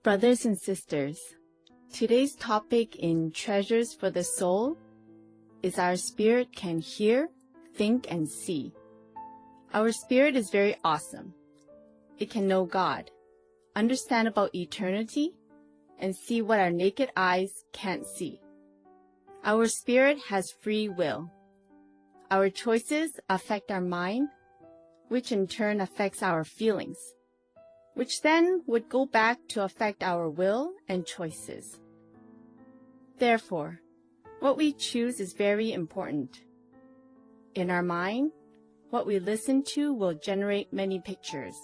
Brothers and sisters, today's topic in Treasures for the Soul is our spirit can hear, think, and see. Our spirit is very awesome. It can know God, understand about eternity, and see what our naked eyes can't see. Our spirit has free will. Our choices affect our mind, which in turn affects our feelings, which then would go back to affect our will and choices. Therefore, what we choose is very important. In our mind, what we listen to will generate many pictures.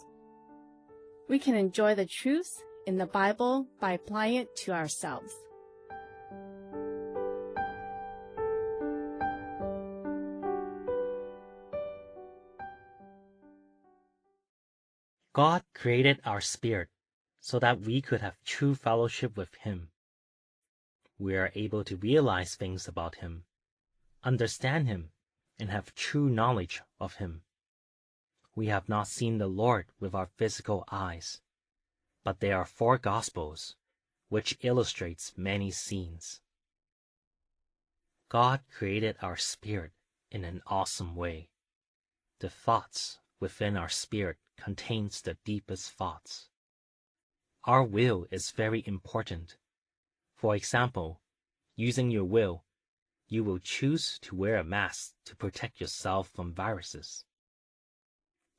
We can enjoy the truths in the Bible by applying it to ourselves. God created our spirit so that we could have true fellowship with Him. We are able to realize things about Him, understand Him, and have true knowledge of Him. We have not seen the Lord with our physical eyes, but there are 4 Gospels, which illustrates many scenes. God created our spirit in an awesome way. The thoughts within our spirit contains the deepest thoughts. Our will is very important. For example, using your will, you will choose to wear a mask to protect yourself from viruses.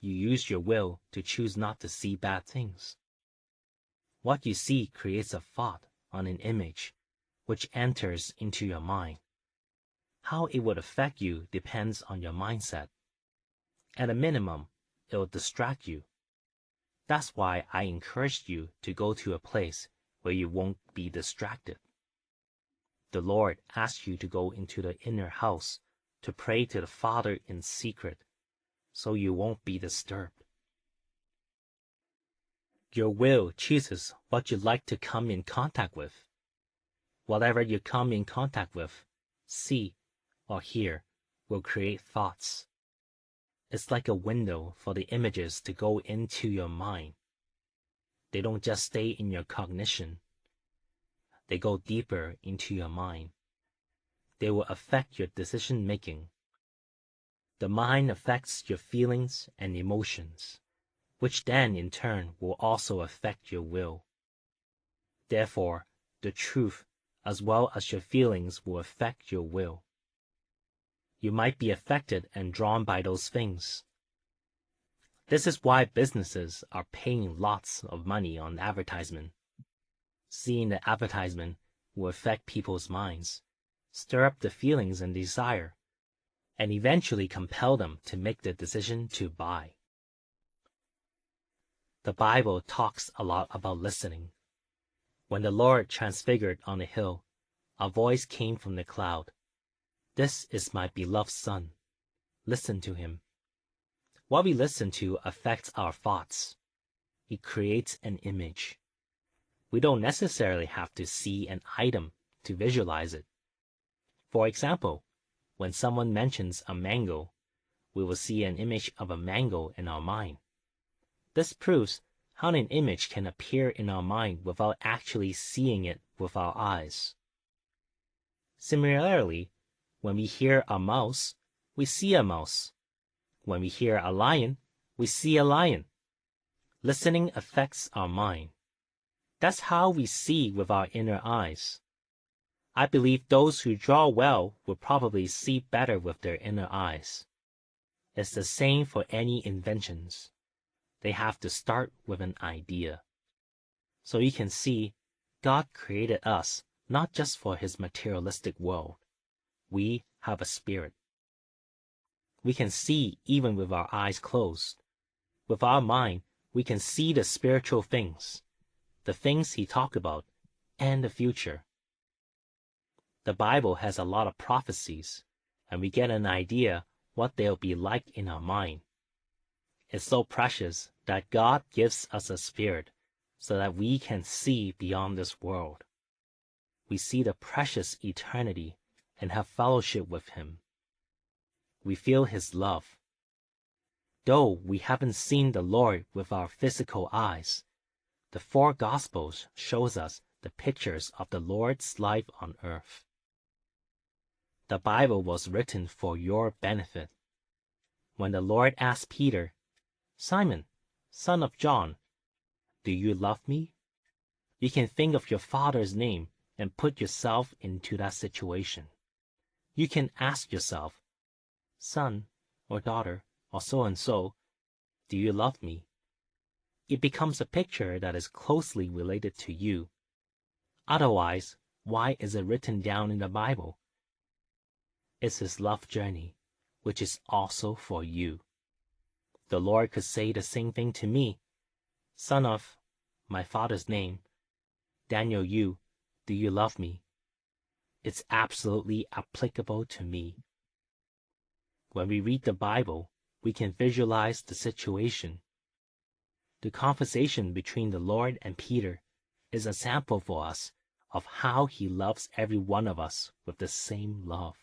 You use your will to choose not to see bad things. What you see creates a thought on an image, which enters into your mind. How it would affect you depends on your mindset. At a minimum, it will distract you. That's why I encouraged you to go to a place where you won't be distracted. The Lord asked you to go into the inner house to pray to the Father in secret, so you won't be disturbed. Your will chooses what you like to come in contact with. Whatever you come in contact with, see, or hear will create thoughts. It's like a window for the images to go into your mind. They don't just stay in your cognition. They go deeper into your mind. They will affect your decision-making. The mind affects your feelings and emotions, which then in turn will also affect your will. Therefore, the truth as well as your feelings will affect your will. You might be affected and drawn by those things. This is why businesses are paying lots of money on advertisement. Seeing the advertisement will affect people's minds, stir up the feelings and desire, and eventually compel them to make the decision to buy. The Bible talks a lot about listening. When the Lord transfigured on the hill, a voice came from the cloud. This is my beloved Son. Listen to him. What we listen to affects our thoughts. It creates an image. We don't necessarily have to see an item to visualize it. For example, when someone mentions a mango, we will see an image of a mango in our mind. This proves how an image can appear in our mind without actually seeing it with our eyes. Similarly, when we hear a mouse, we see a mouse. When we hear a lion, we see a lion. Listening affects our mind. That's how we see with our inner eyes. I believe those who draw well will probably see better with their inner eyes. It's the same for any inventions. They have to start with an idea. So you can see, God created us not just for His materialistic world. We have a spirit. We can see even with our eyes closed. With our mind, we can see the spiritual things, the things He talked about, and the future. The Bible has a lot of prophecies, and we get an idea what they'll be like in our mind. It's so precious that God gives us a spirit so that we can see beyond this world. We see the precious eternity and have fellowship with Him. We feel His love. Though we haven't seen the Lord with our physical eyes, The four Gospels shows us the pictures of the Lord's life on earth. The Bible was written for your benefit. When the Lord asked Peter, "Simon, son of John, do you love me?" You can think of your Father's name and put yourself into that situation. You can ask yourself, "Son or daughter or so-and-so, do you love me?" It becomes a picture that is closely related to you. Otherwise, why is it written down in the Bible? It's His love journey, which is also for you. The Lord could say the same thing to me. "Son of my Father's name, Daniel Yu, do you love me?" It's absolutely applicable to me. When we read the Bible, we can visualize the situation. The conversation between the Lord and Peter is a sample for us of how He loves every one of us with the same love.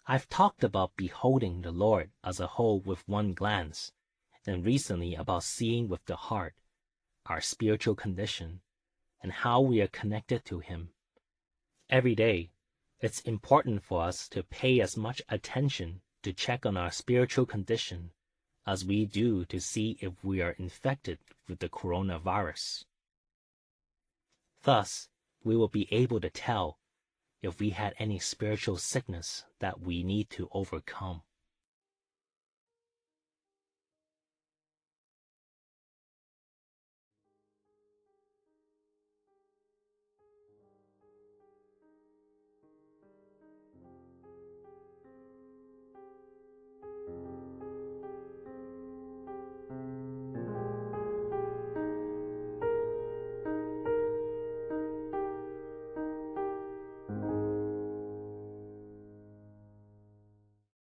I've talked about beholding the Lord as a whole with one glance, and recently about seeing with the heart, our spiritual condition, and how we are connected to Him. Every day, it's important for us to pay as much attention to check on our spiritual condition as we do to see if we are infected with the coronavirus. Thus, we will be able to tell if we had any spiritual sickness that we need to overcome.